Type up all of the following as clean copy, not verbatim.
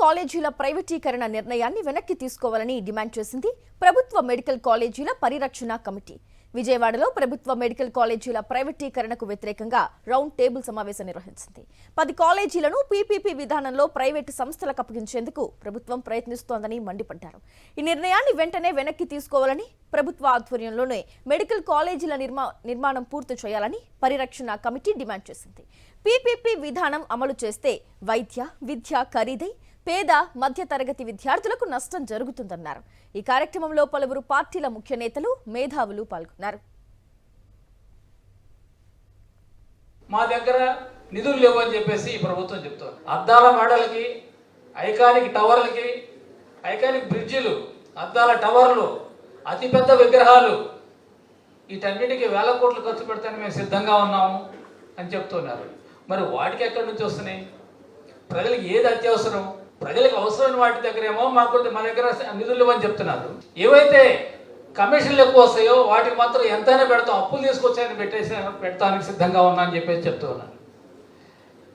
కాలేజీల ప్రైవేటీకరణ నిర్ణయాన్ని వెనక్కి తీసుకోవాలని డిమాండ్ చేసింది ప్రభుత్వ మెడికల్ కాలేజీల పరిరక్షణ కమిటీ. విజయవాడలో ప్రభుత్వ మెడికల్ కాలేజీల ప్రైవేటీకరణకు వ్యతిరేకంగా రౌండ్ టేబుల్ సమావేశం నిర్వహించింది. 10 కాలేజీలను పీపీపీ విధానంలో ప్రైవేటు సంస్థలకు అప్పగించేందుకు ప్రభుత్వం ప్రయత్నిస్తోందని మండిపడ్డారు. ఈ నిర్ణయాన్ని వెంటనే వెనక్కి తీసుకోవాలని, ప్రభుత్వ ఆధ్వర్యంలోనే మెడికల్ కాలేజీల నిర్మాణం పూర్తి చేయాలని పరిరక్షణ కమిటీ డిమాండ్ చేసింది. పీపీపీ విధానం అమలు చేస్తే విద్య ఖరీదై పేద మధ్యతరగతి విద్యార్థులకు నష్టం జరుగుతుందన్నారు. ఈ కార్యక్రమంలో పలువురు పార్టీల ముఖ్య నేతలు, మేధావులు పాల్గొన్నారు. మా దగ్గర నిధులు లేవని చెప్పేసి ఈ ప్రభుత్వం చెప్తోంది. అద్దాల మేడలకి, ఐకానిక్ టవర్లకి, ఐకానిక్ బ్రిడ్జిలు, అద్దాల టవర్లు, అతిపెద్ద విగ్రహాలు, వీటన్నిటికీ వేల కోట్లు ఖర్చు పెడతానికి మేము సిద్ధంగా ఉన్నాము అని చెప్తున్నారు. మరి వాటికి ఎక్కడి నుంచి వస్తున్నాయి? ప్రజలకు ఏది అత్యవసరం? ప్రజలకు అవసరమైన వాటి దగ్గరేమో మా దగ్గర నిధులు ఇవ్వని చెప్తున్నారు. ఏవైతే కమిషన్లు ఎక్కువ వస్తాయో వాటికి మాత్రం ఎంతైనా పెడతాం, అప్పులు తీసుకొచ్చాయని పెడతానికి సిద్ధంగా ఉన్నా అని చెప్పేసి చెప్తూ ఉన్నాను.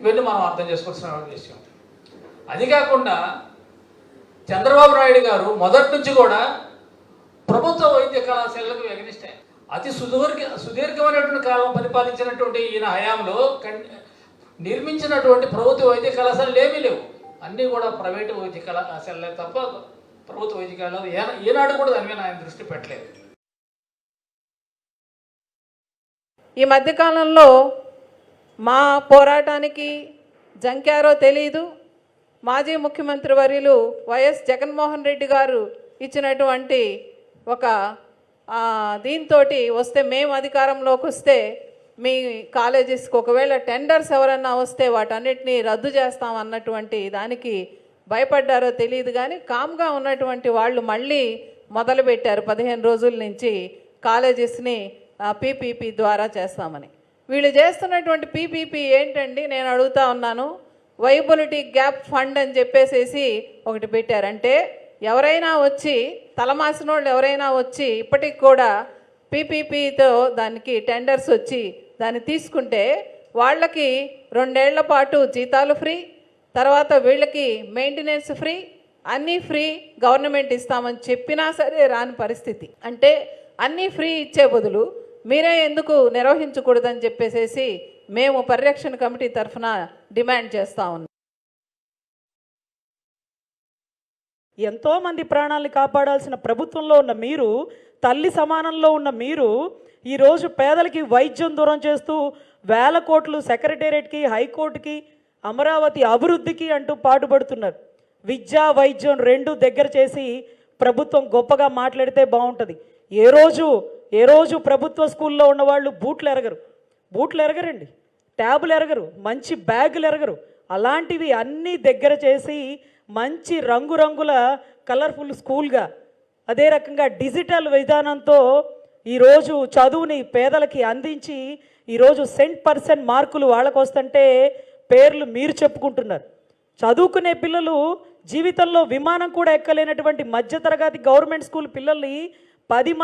ఇవన్నీ మనం అర్థం చేసుకోవాల్సిన విషయం. అది కాకుండా చంద్రబాబు నాయుడు గారు మొదటి నుంచి కూడా ప్రభుత్వ వైద్య కళాశాలకు ఎగనిష్టే. అతి సుదీర్ఘమైనటువంటి కాలం పరిపాలించినటువంటి ఈయన హయాంలో నిర్మించినటువంటి ప్రభుత్వ వైద్య కళాశాలలు ఏమీ లేవు. అన్నీ కూడా ప్రైవేటు వైద్య కళాశాలలే తప్ప ప్రభుత్వ వైద్య కళాశాలలు ఏనాడు కూడా దాని మీద ఆయన దృష్టి పెట్టలేదు. ఈ మధ్యకాలంలో మా పోరాటానికి జంకారో తెలీదు. మాజీ ముఖ్యమంత్రి వర్యులు వైఎస్ జగన్మోహన్ రెడ్డి గారు ఇచ్చినటువంటి ఒక దీంతో వస్తే, మేము అధికారంలోకి వస్తే మీ కాలేజెస్కి ఒకవేళ టెండర్స్ ఎవరన్నా వస్తే వాటన్నిటినీ రద్దు చేస్తాం అన్నటువంటి దానికి భయపడ్డారో తెలియదు. కానీ కామ్గా ఉన్నటువంటి వాళ్ళు మళ్ళీ మొదలుపెట్టారు 15 రోజుల నుంచి కాలేజెస్ని పీపీపీ ద్వారా చేస్తామని. వీళ్ళు చేస్తున్నటువంటి పీపీపీ ఏంటండి నేను అడుగుతా ఉన్నాను. వైబిలిటీ గ్యాప్ ఫండ్ అని చెప్పేసి ఒకటి పెట్టారంటే, ఎవరైనా వచ్చి తలమాసిన వాళ్ళు ఎవరైనా వచ్చి ఇప్పటికి కూడా పీపీపీతో దానికి టెండర్స్ వచ్చి దాన్ని తీసుకుంటే వాళ్ళకి 2 ఏళ్ల పాటు జీతాలు ఫ్రీ, తర్వాత వీళ్ళకి మెయింటెనెన్స్ ఫ్రీ, అన్నీ ఫ్రీ గవర్నమెంట్ ఇస్తామని చెప్పినా సరే రాని పరిస్థితి. అంటే అన్నీ ఫ్రీ ఇచ్చే బదులు మీరే ఎందుకు నిర్వహించకూడదని చెప్పేసి మేము పరిరక్షణ కమిటీ తరఫున డిమాండ్ చేస్తూ ఉన్నాం. ఎంతోమంది ప్రాణాలను కాపాడాల్సిన ప్రభుత్వంలో ఉన్న మీరు, తల్లి సమానంలో ఉన్న మీరు, ఈరోజు పేదలకి వైద్యం దూరం చేస్తూ వేల కోట్లు సెక్రటేరియట్కి, హైకోర్టుకి, అమరావతి అభివృద్ధికి అంటూ పాటుపడుతున్నారు. విద్య వైద్యం 2 దగ్గర చేసి ప్రభుత్వం గొప్పగా మాట్లాడితే బాగుంటుంది. ఏ రోజు ప్రభుత్వ స్కూల్లో ఉన్నవాళ్ళు బూట్లు ఎరగరండి, ట్యాబులు ఎరగరు, మంచి బ్యాగులు ఎరగరు. అలాంటివి అన్నీ దగ్గర చేసి మంచి రంగురంగుల కలర్ఫుల్ స్కూల్గా, అదే రకంగా డిజిటల్ విధానంతో ఈరోజు చదువుని పేదలకి అందించి ఈరోజు 100% మార్కులు వాళ్ళకు వస్తుంటే పేర్లు మీరు చెప్పుకుంటున్నారు. చదువుకునే పిల్లలు జీవితంలో విమానం కూడా ఎక్కలేనటువంటి మధ్యతరగతి గవర్నమెంట్ స్కూల్ పిల్లల్ని 10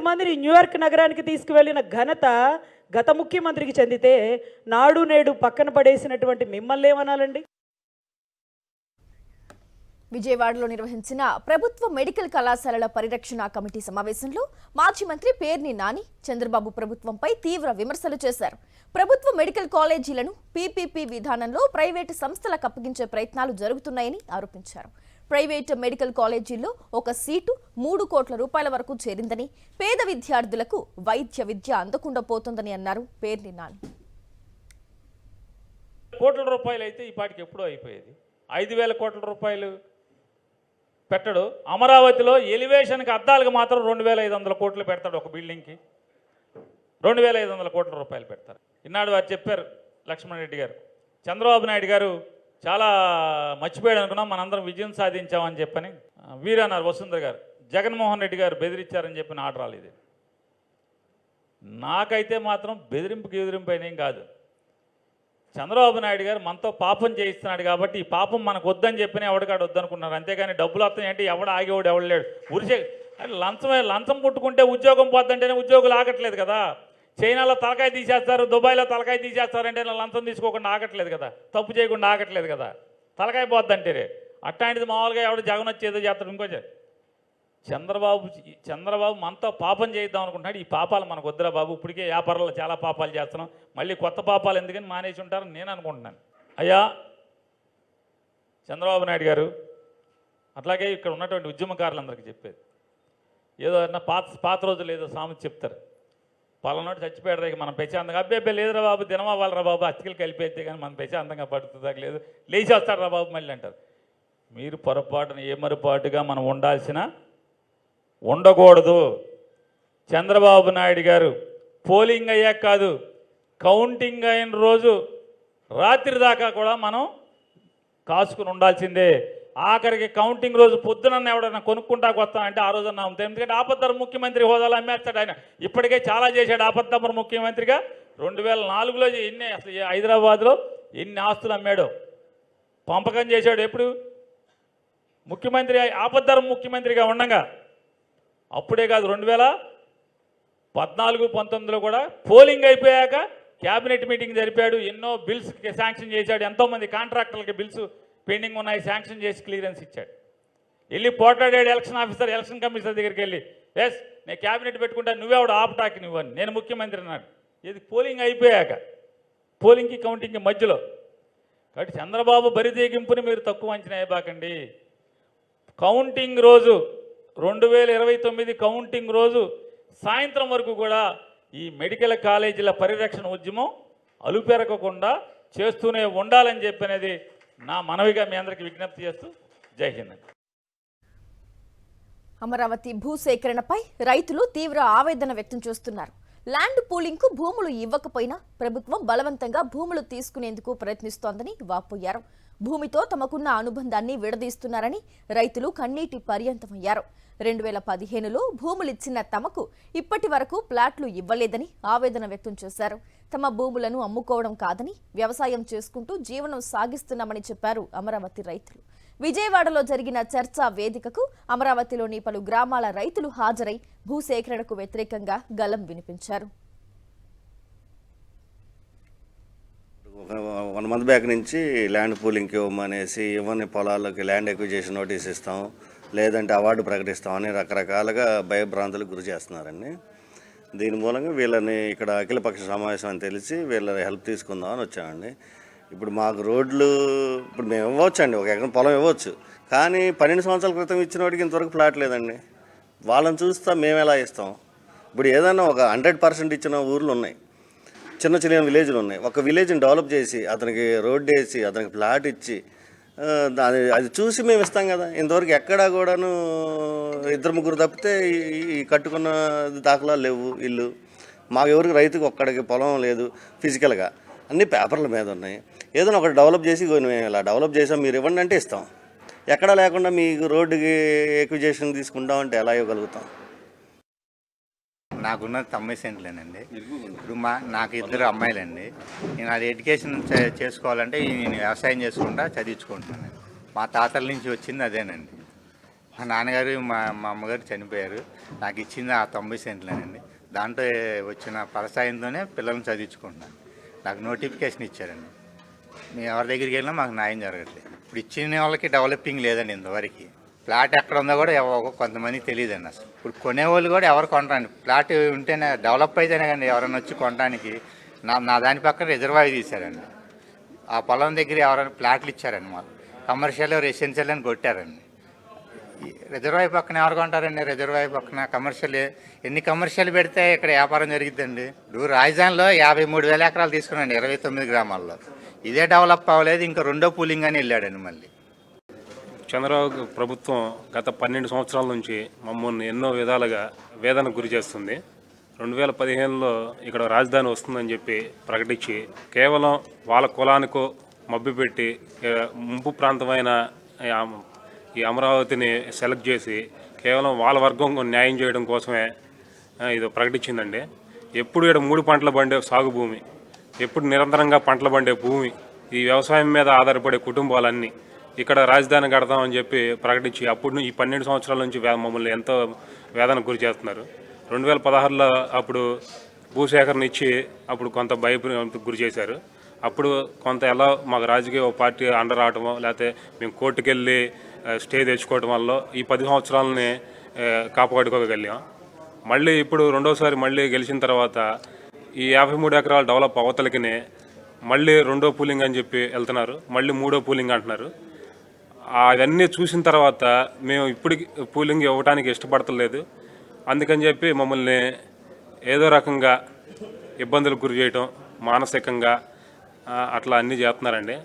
మందిని న్యూయార్క్ నగరానికి తీసుకువెళ్ళిన ఘనత గత ముఖ్యమంత్రికి చెందితే, నాడు నేడు పక్కన పడేసినటువంటి మిమ్మల్ని ఏమనాలండి? విజయవాడలో నిర్వహించిన ప్రభుత్వ మెడికల్ కళాశాలల పరిరక్షణ కమిటీ సమావేశంలో మాజీ మంత్రి పేర్ని నాని చంద్రబాబు ప్రభుత్వంపై తీవ్ర విమర్శలు చేశారు. ప్రభుత్వ మెడికల్ కాలేజీలను పీపీపీ విధానంలో ప్రైవేటు సంస్థలకు అప్పగించే ప్రయత్నాలు జరుగుతున్నాయని ఆరోపించారు. ప్రైవేటు మెడికల్ కాలేజీల్లో ఒక సీటు 3 కోట్ల రూపాయల వరకు చేరిందని, పేద విద్యార్థులకు విద్య అందకుండా పోతుందని అన్నారు పేర్ని నాని. కోట్ల రూపాయలు అయితే ఈ పాటికి ఎప్పుడో అయిపోయేది. 5,000 కోట్ల రూపాయలు పెట్టడు. అమరావతిలో ఎలివేషన్కి అద్దాలకు మాత్రం 2,500 కోట్లు పెడతాడు. ఒక బిల్డింగ్కి 2,500 కోట్ల రూపాయలు పెడతారు. ఈనాడు వారు చెప్పారు లక్ష్మణ్ రెడ్డి గారు, చంద్రబాబు నాయుడు గారు చాలా మర్చిపోయాడు అనుకున్నాం, మనందరం విజయం సాధించామని చెప్పని వీరన్నారు వసుంధర గారు. జగన్మోహన్ రెడ్డి గారు బెదిరించారని చెప్పిన ఆర్డర్ రాలేదు. నాకైతే మాత్రం బెదిరింపు అయినేం కాదు. చంద్రబాబు నాయుడు గారు మనతో పాపం చేయిస్తున్నాడు కాబట్టి ఈ పాపం మనకు వద్దని చెప్పిన ఎవడికాడు వద్దనుకున్నారు. అంతేగాని డబ్బులు వస్తాయి అంటే ఎవడు ఆగేవాడు ఎవడు లేడు. ఉరిసే లంచం పుట్టుకుంటే ఉద్యోగం పోద్దంటేనే ఉద్యోగులు ఆగట్లేదు కదా. చైనాలో తలకాయ తీసేస్తారు, దుబాయ్లో తలకాయ తీసేస్తారంటే లంచం తీసుకోకుండా ఆగట్లేదు కదా, తప్పు చేయకుండా ఆగట్లేదు కదా. తలకాయ పోద్దంటే అట్లాంటిది మామూలుగా ఎవడు జగన్ వచ్చి ఏదో చేస్తాడు ఇంకో చంద్రబాబు మనతో పాపం చేద్దాం అనుకుంటున్నాడు. ఈ పాపాలు మనకు వద్దురా బాబు, ఇప్పటికే వ్యాపారంలో చాలా పాపాలు చేస్తున్నాం, మళ్ళీ కొత్త పాపాలు ఎందుకని మానేసి ఉంటారని నేను అనుకుంటున్నాను. అయ్యా చంద్రబాబు నాయుడు గారు, అట్లాగే ఇక్కడ ఉన్నటువంటి ఉద్యమకారులందరికీ చెప్పేది, ఏదో అన్న పాత రోజులు ఏదో సామెత చెప్తారు, పలానాడు చచ్చిపోయాడు రేపు మనం ప్రశాంతంగా, అబ్బే లేదురా బాబు దినమవ్వాలరా బాబు, అతికిలు కలిపేస్తే కానీ మనం ప్రశాంతంగా పడుతుందా లేదు, లేచి వస్తాడు రా బాబు మళ్ళీ అంటారు. మీరు పొరపాటున ఏమరపాటుగా మనం ఉండకూడదు. చంద్రబాబు నాయుడు గారు పోలింగ్ అయ్యాక కాదు, కౌంటింగ్ అయిన రోజు రాత్రి దాకా కూడా మనం కాసుకుని ఉండాల్సిందే. ఆఖరికి కౌంటింగ్ రోజు పొద్దునన్న ఎవడన్నా కొనుక్కుంటాకు వస్తానంటే ఆ రోజు అన్నా ఉంటాం. ఎందుకంటే ఆపద్దర ముఖ్యమంత్రి హోదాలో అమ్మేస్తాడు ఆయన. ఇప్పటికే చాలా చేశాడు ఆపద్దర ముఖ్యమంత్రిగా. 2004లో ఎన్ని అసలు హైదరాబాద్లో ఎన్ని ఆస్తులు అమ్మాడో పంపకం చేశాడు. ఎప్పుడు ముఖ్యమంత్రి ఆపద్దర ముఖ్యమంత్రిగా ఉండగా, అప్పుడే కాదు 2014, 19లో కూడా పోలింగ్ అయిపోయాక క్యాబినెట్ మీటింగ్ జరిపాడు, ఎన్నో బిల్స్ శాంక్షన్ చేశాడు, ఎంతోమంది కాంట్రాక్టర్లకి బిల్స్ పెండింగ్ ఉన్నాయి శాంక్షన్ చేసి క్లియరెన్స్ ఇచ్చాడు. వెళ్ళి పోట్లాడాడు ఎలక్షన్ కమిషనర్ దగ్గరికి వెళ్ళి, ఎస్ నేను క్యాబినెట్ పెట్టుకుంటా, నువ్వెవడు ఆపటాకి నువ్వని, నేను ముఖ్యమంత్రి అన్నాడు. ఇది పోలింగ్ అయిపోయాక, పోలింగ్కి కౌంటింగ్కి మధ్యలో. కాబట్టి చంద్రబాబు బరితెగింపుని మీరు తక్కువ అంచనా వేయబాకండి. కౌంటింగ్ రోజు 2029 కౌంటింగ్ రోజు సాయంత్రం వరకు కూడా ఈ మెడికల్ కాలేజీల పరిరక్షణ ఉద్యమం అలుపెరగకుండా చేస్తూనే ఉండాలని చెప్పనేది నా మనవిగా మీ అందరికీ విజ్ఞప్తి చేస్తూ జై హింద్. అమరావతి భూసేకరణపై రైతులు తీవ్ర ఆవేదన వ్యక్తం చేస్తున్నారు. ల్యాండ్ పూలింగ్కు భూములు ఇవ్వకపోయినా ప్రభుత్వం బలవంతంగా భూములు తీసుకునేందుకు ప్రయత్నిస్తోందని వాపోయారు. భూమితో తమకున్న అనుబంధాన్ని విడదీస్తున్నారని రైతులు కన్నీటి పర్యంతమయ్యారు. 2015లో భూములిచ్చిన తమకు ఇప్పటి వరకు ప్లాట్లు ఇవ్వలేదని ఆవేదన వ్యక్తం చేశారు. తమ భూములను అమ్ముకోవడం కాదని వ్యవసాయం చేసుకుంటూ జీవనం సాగిస్తున్నామని చెప్పారు అమరావతి రైతులు. విజయవాడలో జరిగిన చర్చా వేదికకు అమరావతిలోని పలు గ్రామాల రైతులు హాజరై భూసేకరణకు వ్యతిరేకంగా గళం వినిపించారు. 1 మంత్ బ్యాక్ నుంచి ల్యాండ్ పూలింగ్కి ఇవ్వమనేసి, ఇవ్వని పొలాలకు ల్యాండ్ ఎక్విజిషన్ నోటీస్ ఇస్తాం, లేదంటే అవార్డు ప్రకటిస్తామని రకరకాలుగా భయభ్రాంతులకు గురి చేస్తున్నారండి. దీని మూలంగా వీళ్ళని ఇక్కడ అఖిలపక్ష సమావేశం అని తెలిసి వీళ్ళ హెల్ప్ తీసుకుందామని వచ్చామండి. ఇప్పుడు మాకు రోడ్లు ఇప్పుడు మేము ఇవ్వచ్చు అండి, 1 ఎకరం పొలం ఇవ్వచ్చు, కానీ 12 సంవత్సరాల క్రితం ఇచ్చిన వాడికి ఇంతవరకు ప్లాట్ లేదండి. వాళ్ళని చూస్తా మేము ఎలా ఇస్తాం? ఇప్పుడు ఏదన్నా ఒక 100% ఇచ్చిన ఊర్లు ఉన్నాయి, చిన్న చిన్న విలేజ్లు ఉన్నాయి. ఒక విలేజ్ని డెవలప్ చేసి అతనికి రోడ్డు వేసి అతనికి ప్లాట్ ఇచ్చి అది చూసి మేము ఇస్తాం కదా. ఇంతవరకు ఎక్కడా కూడాను 2-3 తప్పితే ఈ కట్టుకున్న దాఖలాలు లేవు. ఇల్లు మాకు ఎవరికి రైతుకి ఒక్కడికి పొలం లేదు ఫిజికల్గా, అన్నీ పేపర్ల మీద ఉన్నాయి. ఏదైనా ఒకటి డెవలప్ చేసి మేము ఇలా డెవలప్ చేసాం మీరు ఇవ్వండి అంటే ఇస్తాం. ఎక్కడా లేకుండా మీకు రోడ్డుకి ఎక్విజిషన్ తీసుకుంటామంటే ఎలా ఇవ్వగలుగుతాం? నాకున్నది 90 సెంట్లేనండి. ఇప్పుడు నాకు 2 అమ్మాయిలండి. నేను అది ఎడ్యుకేషన్ చేసుకోవాలంటే నేను వ్యవసాయం చేసుకుంటా చదివించుకుంటున్నాను. మా తాతల నుంచి వచ్చింది అదేనండి. మా నాన్నగారు మా అమ్మగారు చనిపోయారు, నాకు ఇచ్చింది ఆ 90 సెంట్లేనండి. దాంట్లో వచ్చిన ఫలసాయంతోనే పిల్లల్ని చదివించుకుంటున్నాను. నాకు నోటిఫికేషన్ ఇచ్చారండి. మేము ఎవరి దగ్గరికి వెళ్ళినా మాకు న్యాయం జరగట్లేదు. ఇప్పుడు ఇచ్చిన వాళ్ళకి డెవలపింగ్ లేదండి. ఇంతవరకు ప్లాట్ ఎక్కడ ఉందో కూడా కొంతమందికి తెలియదండి. అసలు ఇప్పుడు కొనేవాళ్ళు కూడా ఎవరు కొనరండి. ప్లాట్ ఉంటేనే డెవలప్ అయితేనే కానీ ఎవరైనా వచ్చి కొనడానికి. నా దాని పక్కన రిజర్వాయర్ తీశారండి. ఆ పొలం దగ్గర ఎవరైనా ప్లాట్లు ఇచ్చారండి. మాకు కమర్షియల్ రెసిడెన్షియల్ అని కొట్టారండి. రిజర్వాయర్ పక్కన ఎవరు కొంటారండి? రిజర్వాయర్ పక్కన కమర్షియల్ ఎన్ని కమర్షియల్ పెడితే ఇక్కడ వ్యాపారం జరిగిద్దండి. ఇప్పుడు రాజధానిలో 53,000 ఎకరాలు తీసుకున్నాండి 29 గ్రామాల్లో. ఇదే డెవలప్ అవ్వలేదు, ఇంకా 2వ పూలింగ్ అని వెళ్ళాడండి. మళ్ళీ చంద్రబాబు ప్రభుత్వం గత 12 సంవత్సరాల నుంచి మమ్మల్ని ఎన్నో విధాలుగా వేదనకు గురి చేస్తుంది. 2015లో ఇక్కడ రాజధాని వస్తుందని చెప్పి ప్రకటించి కేవలం వాళ్ళ కులానికో మభ్యపెట్టి ముంపు ప్రాంతమైన ఈ అమరావతిని సెలెక్ట్ చేసి కేవలం వాళ్ళ వర్గం న్యాయం చేయడం కోసమే ఇది ప్రకటించిందండి. ఎప్పుడు ఇక్కడ 3 పంటలు పండే సాగు భూమి, ఎప్పుడు నిరంతరంగా పంటలు పండే భూమి, ఈ వ్యవసాయం మీద ఆధారపడే కుటుంబాలన్నీ ఇక్కడ రాజధాని కడతామని చెప్పి ప్రకటించి అప్పుడు ఈ 12 సంవత్సరాల నుంచి మమ్మల్ని ఎంతో వేదనకు గురి చేస్తున్నారు. 2016లో అప్పుడు భూసేకరణ ఇచ్చి అప్పుడు కొంత భయభ్రాంతికి గురి చేశారు. అప్పుడు కొంత ఎలా మాకు రాజకీయ పార్టీ అండర్ రావటమో లేకపోతే మేము కోర్టుకు వెళ్ళి స్టే తెచ్చుకోవటం వల్ల ఈ 10 సంవత్సరాలని కాపాడుకోగలిగాం. మళ్ళీ ఇప్పుడు రెండోసారి మళ్ళీ గెలిచిన తర్వాత ఈ 53 ఎకరాల డెవలప్ అవతలకి మళ్ళీ రెండో పూలింగ్ అని చెప్పి వెళ్తున్నారు, మళ్ళీ మూడో పూలింగ్ అంటున్నారు. అవన్నీ చూసిన తర్వాత మేము ఇప్పటికి పూలింగ్ ఇవ్వడానికి ఇష్టపడతలేదు. అందుకని చెప్పి మమ్మల్ని ఏదో రకంగా ఇబ్బందులకు గురి చేయటం, మానసికంగా అట్లా అన్నీ చేస్తున్నారండి.